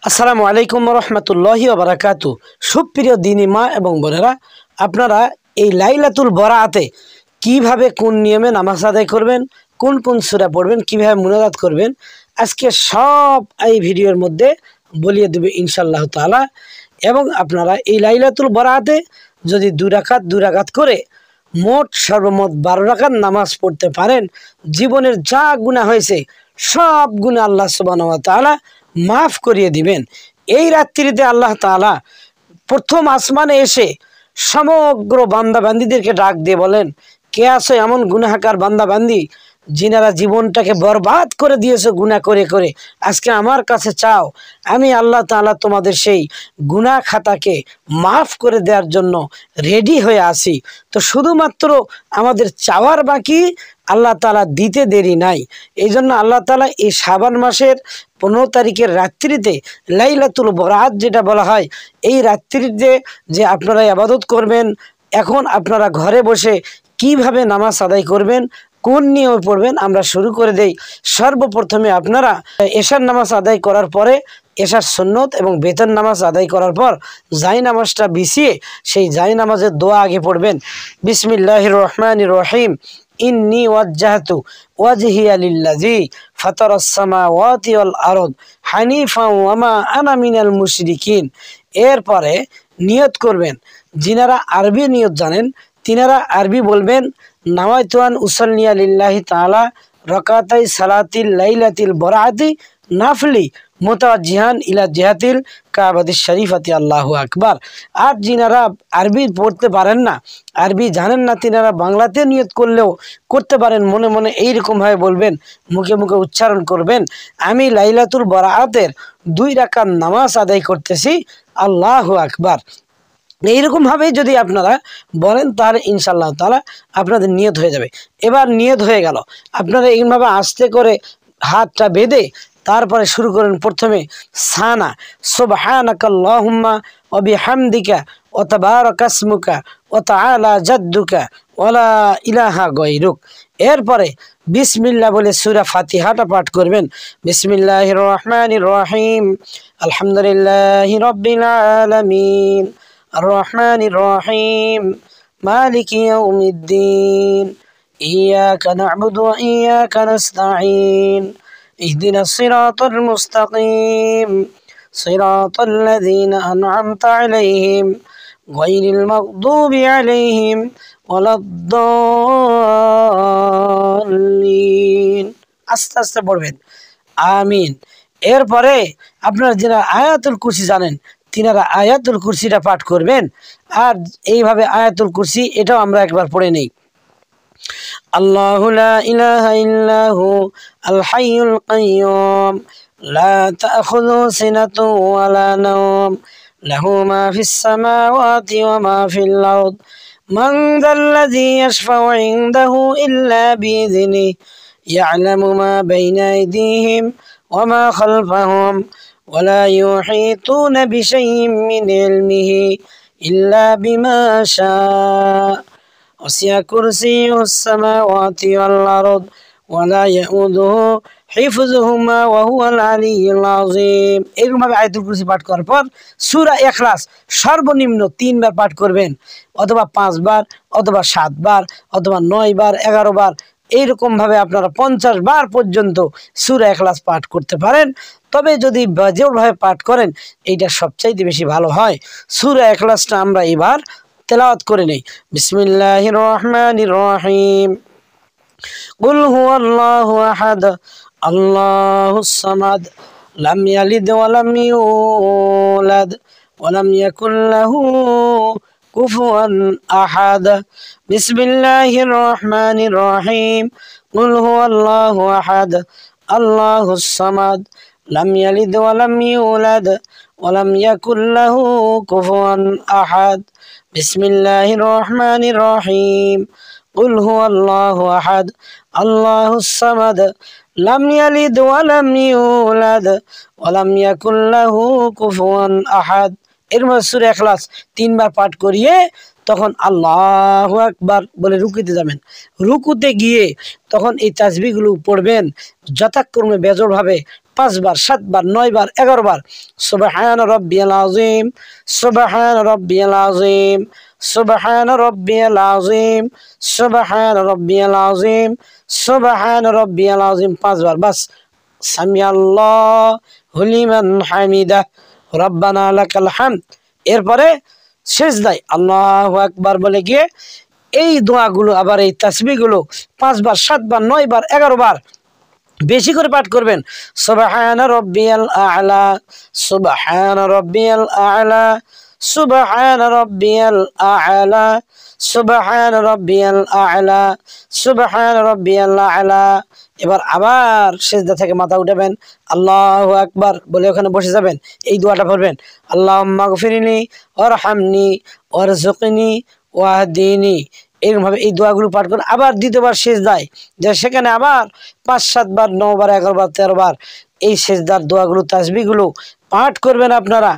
আসসালামু আলাইকুম রহমতুল্লাহি ওয়া বারাকাতু। সুপ্রিয় দিনী মা এবং বোনেরা, আপনারা এই লাইলাতুল বরাতে কিভাবে কোন নিয়মে নামাজ আদায় করবেন, কোন কোন সূরা পড়বেন, কিভাবে মুনাজাত করবেন, আজকে সব এই ভিডিওর মধ্যে বলিয়ে দেবে ইনশাআল্লাহ তাআলা। এবং আপনারা এই লাইলাতুল বরাতে যদি দুই রাকাত করে মোট সর্বমোট 12 রাকাত নামাজ পড়তে পারেন, জীবনের যা গুনাহ হয়েছে সব গুনাহ আল্লাহ সুবহানাহু ওয়া তাআলা মাফ করিয়ে দিবেন। এই রাত্রিতে আল্লাহ তাআলা প্রথম আসমানে এসে সমগ্র বান্দাবান্দিদেরকে ডাক দিয়ে বলেন, কে আছো এমন গুনাহগার বান্দাবান্দি যিনারা জীবনটাকে বরবাদ করে দিয়েছো গুনাহ করে করে, আজকে আমার কাছে চাও, আমি আল্লাহ তাআলা তোমাদের সেই গুনাহ খাতাকে মাফ করে দেওয়ার জন্য রেডি হয়ে আছি। তো শুধুমাত্র আমাদের চাওয়ার বাকি, আল্লাহ তাআলা দিতে দেরি নাই। এই জন্য আল্লাহ তাআলা এই শাবান মাসের 15 তারিখের রাত্রিতে লাইলাতুল বরাত যেটা বলা হয়, এই রাত্রিতে যে আপনারা ইবাদত করবেন, এখন আপনারা ঘরে বসে কিভাবে নামাজ আদায় করবেন, কোন নিয়মে পড়বেন, আমরা শুরু করে দেই। সর্বপ্রথমে আপনারা এশার নামাজ আদায় করার পরে, এশার সুন্নত এবং বেতন নামাজ আদায় করার পর জাই নামাজটা বিছিয়ে সেই জাই নামাজের দোয়া আগে পড়বেন। বিসমিল্লাহির রহমানির রহিম, ইন্নী ওয়াজ্জাহতু ওয়াজহিয়া লিল্লাযী ফাতারাস সামাওয়াতি ওয়াল আরদ হানিফাও ওয়া মা আনা মিনাল মুশরিকিন। এরপরে নিয়ত করবেন। যিনারা আরবি নিয়ত জানেন তিনারা আরবি বলবেন, নাওয়াইতু আন উসাল্লিয়া লিল্লাহি তাআলা রাকাতাই সালাতিল লাইলাতিল বরাতি নাফলি মুতাওয়াজ্জিহান ইলা জিহাতিল কাবাতিশ শরীফাতি, আল্লাহু আকবার। আর যিনারা আরবি পড়তে পারেন না, আরবি জানেন না, তিনারা বাংলাতে নিয়ত করলেও করতে পারেন। মনে মনে এইরকমভাবে বলবেন, মুখে মুখে উচ্চারণ করবেন, আমি লাইলাতুল বরাতের 2 রাকাত নামাজ আদায় করতেছি, আল্লাহু আকবার। এইরকমভাবেই যদি আপনারা বলেন তাহলে ইনশাআল্লাহ তাআলা আপনাদের নিয়ত হয়ে যাবে। এবার নিয়ত হয়ে গেল, আপনারা এইভাবে আস্তে করে হাতটা বেঁধে তারপরে শুরু করেন। প্রথমে সানা সুবহানাকাল্লাহুম্মা ওয়া বিহামদিকা ওয়া তাবারাকা ইসমুকা ওয়া তাআলা জাদ্দুকা ওয়া লা ইলাহা গায়রুক। এরপরে বিসমিল্লাহ বলে সূরা ফাতিহাটা পাঠ করবেন। বিসমিল্লাহির রহমানির রহিম, আলহামদুলিল্লাহি রাব্বিল আলামিন, الرحمن الرحيم مالك يوم الدين إياك نعبد وإياك نستعين اهدنا الصراط المستقيم صراط الذين أنعمت عليهم غير المغضوب عليهم ولا الضالين। আস্তে আস্তে পড়বেন, আমিন। এরপরে আপনারা যারা আয়াতুল কুরসি জানেন তিনারা আয়াতুল কুরসিটা পাঠ করবেন। আর এইভাবে আয়াতুল কুরসি এটাও আমরা একবার পড়ে নেই। আল্লাহু লা ইলাহা ইল্লাহু আল হাইয়ুল কাইয়্যুম লা তাখুযু সিনাতুন ওয়া লা নাওম লাহু মা ফিস সামাওয়াতি ওয়া মা ফিল আরদ মান যাল্লাযী ইয়াশফাউ ইনদাহু ইল্লা বিইযনিহি ইয়া'লামু মা বাইনা আইদিহিম ওয়া মা খালফাহুম ولا يحيطون بشيء من علمه إلا بما شاء وسع كرسيه السماوات والأرض ولا يؤوده حفظهما وهو العلي العظيم। এরকমভাবে আয়াতুল কুরসি পাঠ করার পর সূরা ইখলাস সর্বনিম্ন 3 বার পাঠ করবেন, অথবা 5 বার, অথবা 7 বার, অথবা 9 বার, 11 বার। এইরকমভাবে আপনারা 50 বার পর্যন্ত সূরা ইখলাস পাঠ করতে পারেন। তবে যদি বেজোড়ভাবে পাঠ করেন এইটা সবচাইতে বেশি ভালো হয়। সূরা ইখলাসটা আমরা এবার তেলাওয়াত করে নেই। বিসমিল্লাহির রহমানির রহিম, কুল হুয়াল্লাহু আহাদ আল্লাহুস সামাদ লাম ইয়ালিদ ওয়া লাম ইউলাদ ওয়া লাম ইয়াকুল লাহু কুফুয়ান আহাদ। বিসমিল্লাহির রহমানির রহিম, কুল হুয়াল্লাহু আহাদ আল্লাহুস সামাদ লাম ইয়ালিদ ওয়া লাম ইউলাদ ওয়া লাম ইয়াকুল লাহু কুফুয়ান আহাদ। বিসমিল্লাহির রহমানির রহিম, কুল হুয়াল্লাহু আহাদ আল্লাহুস সামাদ লাম ইয়ালিদ ওয়া লাম ইউলাদ ওয়া লাম ইয়াকুল লাহু কুফুয়ান আহাদ। এরপর সূরা ইখলাস 3 বার পাঠ করিয়ে তখন আল্লাহু আকবার বলে রুকুতে যাবেন। রুকুতে গিয়ে তখন এই তাসবিহগুলো পড়বেন, যথাক্রমে বেজোড়ভাবে 5 বার 7 বার 9 বার 11 বার সুবহান রাব্বিয়াল আযীম সুবহান রাব্বিয়াল আযীম সুবহান রাব্বিয়াল আযীম সুবহান রাব্বিয়াল আযীম সুবহান রাব্বিয়াল আযীম 5 বার বাস। সামিআল্লাহু লিমান হামিদা রব্বানা লাকাল হামদ। এরপরে সিজদায় আল্লাহু আকবার বলে গিয়ে এই দোয়াগুলো আবার এই তাসবিহগুলো 5 বার 7 বার 9 বার 11 বার বেশি করে পাঠ করবেন। সুবহান রাব্বিয়াল আ'লা সুবহান রাব্বিয়াল আ'লা সুবহান রাব্বিয়াল আ'লা সুবহান রাব্বিয়াল আ'লা সুবহান রাব্বিয়াল আ'লা। এবার আবার সিজদা থেকে মাথা উঠাবেন, আল্লাহু আকবার বলে ওখানে বসে যাবেন, এই দোয়াটা পড়বেন, আল্লাহুম্মা গফিরলি ওয়ারহামনি ওয়ারযুকনি ওয়াহদিনি। এরকমভাবে এই দোয়াগুলো পাঠ করে আবার দ্বিতীয়বার সিজদায় যে সেখানে আবার 5 7 বার 9 বার 11 বার 13 বার এই সিজদার দোয়াগুলো তাসবিহগুলো পাঠ করবেন। আপনারা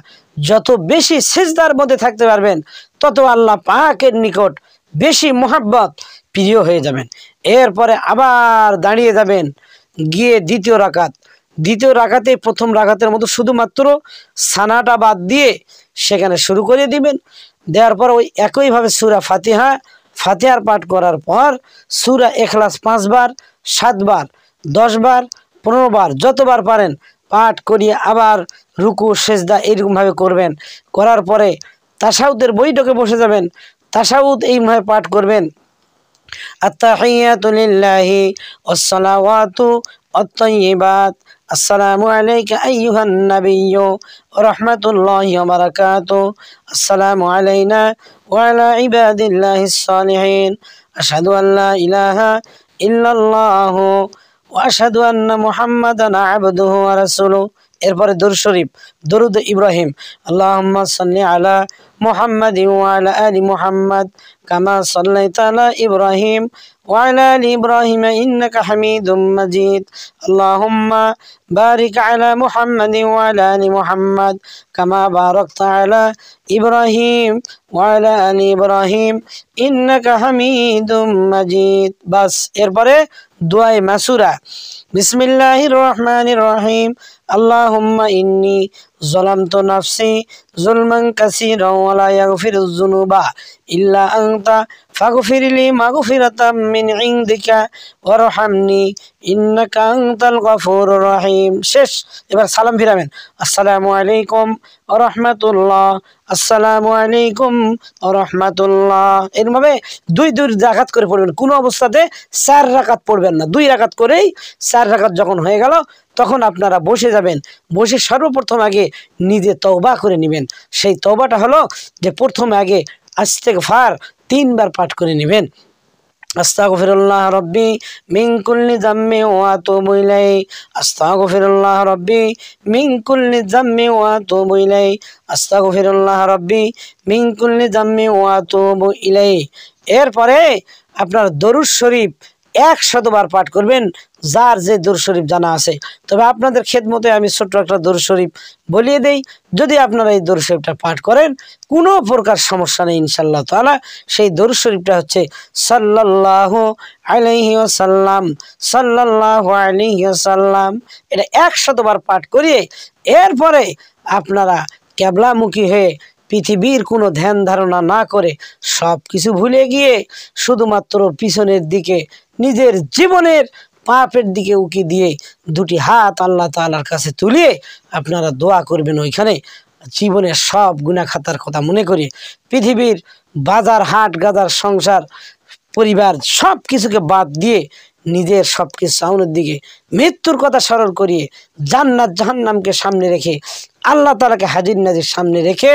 যত বেশি সিজদার মধ্যে থাকতে পারবেন তত আল্লাহ পাকের নিকট বেশি মোহাব্বত প্রিয় হয়ে যাবেন। এরপরে আবার দাঁড়িয়ে যাবেন গিয়ে দ্বিতীয় রাকাতে প্রথম রাকাতের মতো শুধুমাত্র সানাটা বাদ দিয়ে সেখানে শুরু করে দিবেন। দেওয়ার পর ওই একইভাবে সূরা ফাতিহার পাঠ করার পর সূরা ইখলাস 5 বার 7 বার 10 বার 15 বার যতবার পারেন পাঠ করিয়ে আবার রুকু সিজদা এরকমভাবে করবেন। করার পরে তাশাহুদের বৈঠকে বসে যাবেন, তাশাহুদ এইভাবে পাঠ করবেন, আত্তাহিয়াতু লিল্লাহি ওয়াসসালাওয়াতু আত-তাইয়্যিবাত আসসালামু আলাইকা আইয়ুহান নাবিয়্যু ওয়া রাহমাতুল্লাহি ওয়া বারাকাতুহু আসসালামু আলাইনা ওয়া আলা ইবাদিল্লাহিস সালিহিন আশহাদু আল লা ইলাহা ইল্লাল্লাহু ওয়া আশহাদু আন্না মুহাম্মাদান আবদুহু ওয়া রাসূলুহু। এরপরে দরুদ শরীফ, দরুদ ইব্রাহিম, আল্লাহুম্মা সাল্লি আলা মুহাম্মাদিন ওয়া আলা আলি মুহাম্মাদ কামা সাল্লাইতা আলা ইব্রাহিম ওয়া আলা আলি ইব্রাহিম ইন্নাকা হামিদুম মাজিদ। আল্লাহুম্মা বারিক আলা মুহাম্মাদিন ওয়া আলা আলি মুহাম্মাদ কামা বারাকতা আলা ইব্রাহিম ওয়া আলা আলি ইব্রাহিম ইন্নাকা হামিদুম মাজিদ। বাস। এরপরে দুআয়ে মাসুরা, বিসমিল্লাহির রহমানির রহিম, আল্লাহুম্মা ইন্নী যালামতু নাফসি যুলমান কাসীরান ওয়া লা ইয়াগফিরুয যুনুবা ইল্লা আনতা ফাগফিরলি মাগফিরাতাম মিন ইনদিকা ওয়ারহামনি ইন্নাকা আনতাল গফুরুর রহিম। শেষ। এবার সালাম ফিরাবেন, আসসালামু আলাইকুম ওয়া রাহমাতুল্লাহ, আসসালামু আলাইকুম ওয়া রাহমাতুল্লাহ। এরভাবে 2 রাকাত করে পড়বেন, কোনো অবস্থাতে 4 রাকাত পড়বেন না। 2 রাকাত করেই 4 রাকাত যখন হয়ে গেল তখন আপনারা বসে যাবেন। বসে সর্বপ্রথম আগে নিজে তওবা করে নেবেন। সেই তওবাটা হলো যে প্রথমে আগে ইস্তিগফার 3 বার পাঠ করে নেবেন, আস্তাগফিরুল্লাহ রাব্বি মিন কুল্লি যামমি ওয়া আতুবু ইলাইহি আস্তাগফিরুল্লাহ রাব্বি মিন কুল্লি যামমি ওয়া আতুবু ইলাইহি আস্তাগফিরুল্লাহ রাব্বি মিন কুল্লি যামমি ওয়া আতুবু ইলাইহি। এরপরে আপনার দরুদ শরীফ 100 বার পাঠ করবেন, যার যে দরুদ শরীফ জানা আছে। তবে আপনাদের খেদমতে আমি ছোট্ট একটা দরুদ শরীফ বলিয়ে দেই, যদি আপনারা এই দরুদ শরীফটা পাঠ করেন কোনো প্রকার সমস্যা নেই ইনশাআল্লাহ তাআলা। সেই দরুদ শরীফটা হচ্ছে সাল্লাল্লাহু আলাইহি ওয়াসাল্লাম, সাল্লাল্লাহু আলাইহি ওয়াসাল্লাম। এটা 100 বার পাঠ করিয়ে এরপরে আপনারা কিবলামুখী হয়ে পৃথিবীর কোনো ধ্যান ধারণা না করে সব কিছু ভুলে গিয়ে শুধুমাত্র পিছনের দিকে নিজের জীবনের পাপের দিকে উকি দিয়ে 2টি হাত আল্লাহ তাআলার কাছে তুলিয়ে আপনারা দোয়া করবেন। ওইখানে জীবনের সব গুনাহ খাতার কথা মনে করে পৃথিবীর বাজার হাট গাজার সংসার পরিবার সব কিছুকে বাদ দিয়ে নিজের সব কিছু সামনের দিকে মৃত্যুর কথা স্মরণ করিয়ে জান্নাত জাহান্নামকে সামনে রেখে আল্লাহ তাআলাকে হাজির নাজির সামনে রেখে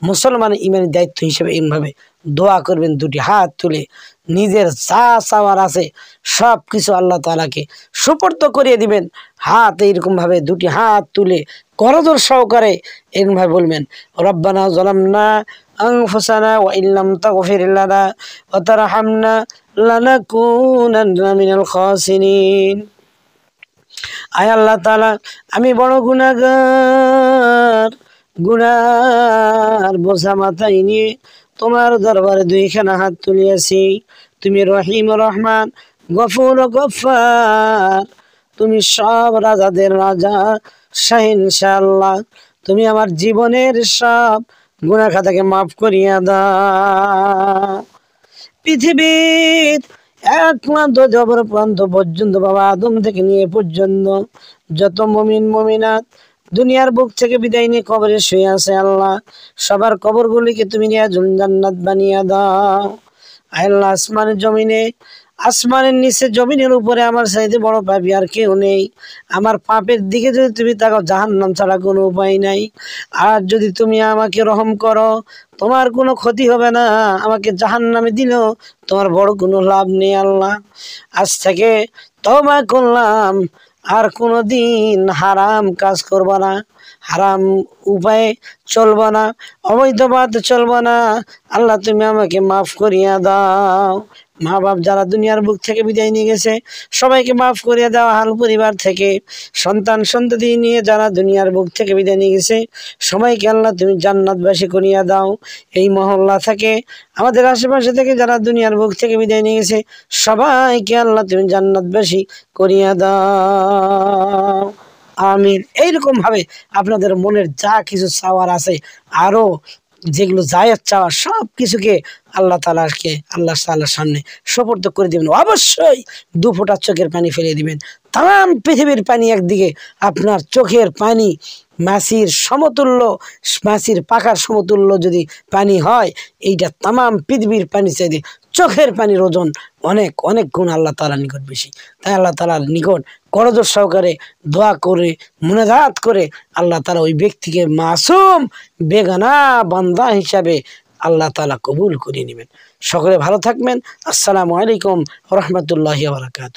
মুসলমানের ইমানি দায়িত্ব হিসেবে এইভাবে দোয়া করবেন। 2টি হাত তুলে নিজের যা চাওয়ার আছে সব কিছু আল্লাহ তাআলাকে সুপর্দ করিয়ে দিবেন। হাত এইরকমভাবে 2টি হাত তুলে করজোর সহকারে এরকমভাবে বলবেন, রব্বানা যালামনা আনফুসানা ওয়া ইল্লাম তাগফির লানা ওয়া তারহামনা লানাকুনান্না মিনাল খাসিরিন। আয় আল্লাহ তাআলা, আমি বড় গুনাহগার, গুনার বোঝা মাথায় নিয়ে তোমার দরবারে 2খানা হাত তুলিয়াছি। তুমি রহিম রহমান, গফুর গফফার, তুমি সব রাজাদের রাজা, শাহিনশাহ আল্লাহ, তুমি আমার জীবনের সব গুনাহ খাতাকে মাফ করিয়া দাও। পৃথিবীর এক প্রান্ত জবর প্রান্ত পর্যন্ত বাবা আদম থেকে নিয়ে পর্যন্ত যত মুমিন মুমিনাত দুনিয়ার বুক থেকে বিদায় নিয়ে কবরে শুয়ে আছে আল্লাহ, সবার কবরগুলিকে তুমি নিয়ে জান্নাত বানিয়ে দাও। আল্লাহ আসমানের জমিনে, আসমানের নিচে জমিনের উপরে আমার চাইতে বড় পাপী আর কেউ নেই। আমার পাপের দিকে যদি তুমি তাকাও জাহান্নাম ছাড়া কোনো উপায় নাই। আর যদি তুমি আমাকে রহম করো তোমার কোনো ক্ষতি হবে না, আমাকে জাহান্নামে দিলেও তোমার বড় কোনো লাভ নেই আল্লাহ। আজ থেকে তওবা করলাম, আর কোনো দিন হারাম কাজ করব না, হারাম উপায়ে চলব না, অবৈধ পথে চলব না। আল্লাহ তুমি আমাকে মাফ করিয়া দাও। মা বাপ যারা দুনিয়ার বুক থেকে বিদায় নিয়ে গেছে সবাইকে মাফ করিয়া দাও। হাল পরিবার থেকে সন্তান সন্ততি নিয়ে যারা দুনিয়ার বুক থেকে বিদায় নিয়ে গেছে সবাইকে আল্লাহ তুমি জান্নাতবাসী করিয়া দাও। এই মহল্লা থেকে আমাদের আশেপাশে থেকে যারা দুনিয়ার বুক থেকে বিদায় নিয়ে গেছে সবাইকে আল্লাহ তুমি জান্নাতবাসী করিয়া দাও। আমিন। এইরকম ভাবে আপনাদের মনের যা কিছু চাওয়ার আছে, আরো যেগুলো জায়েজ চাওয়া সব কিছুকে আল্লাহ তাআলার সামনে সুপর্দ করে দিবেন। অবশ্যই 2 ফোঁটা চোখের পানি ফেলে দিবেন। তাম পৃথিবীর পানি একদিকে, আপনার চোখের পানি মাছির সমতুল্য, মাছির পাখার সমতুল্য যদি পানি হয়, এইটা তাম পৃথিবীর পানি চাইতে চোখের পানির ওজন অনেক অনেক গুণ আল্লাহ তাআলার নিকট বেশি। তাই আল্লাহ তাআলার নিকট করজোর সহকারে দোয়া করে মুনাজাত করে আল্লাহ তাআলা ওই ব্যক্তিকে মাসুম বেগানা বান্দা হিসাবে আল্লাহ তাআলা কবুল করে নেবেন। সকলে ভালো থাকবেন। আসসালামু আলাইকুম ওয়া রাহমাতুল্লাহি ওয়া বারাকাতুহু।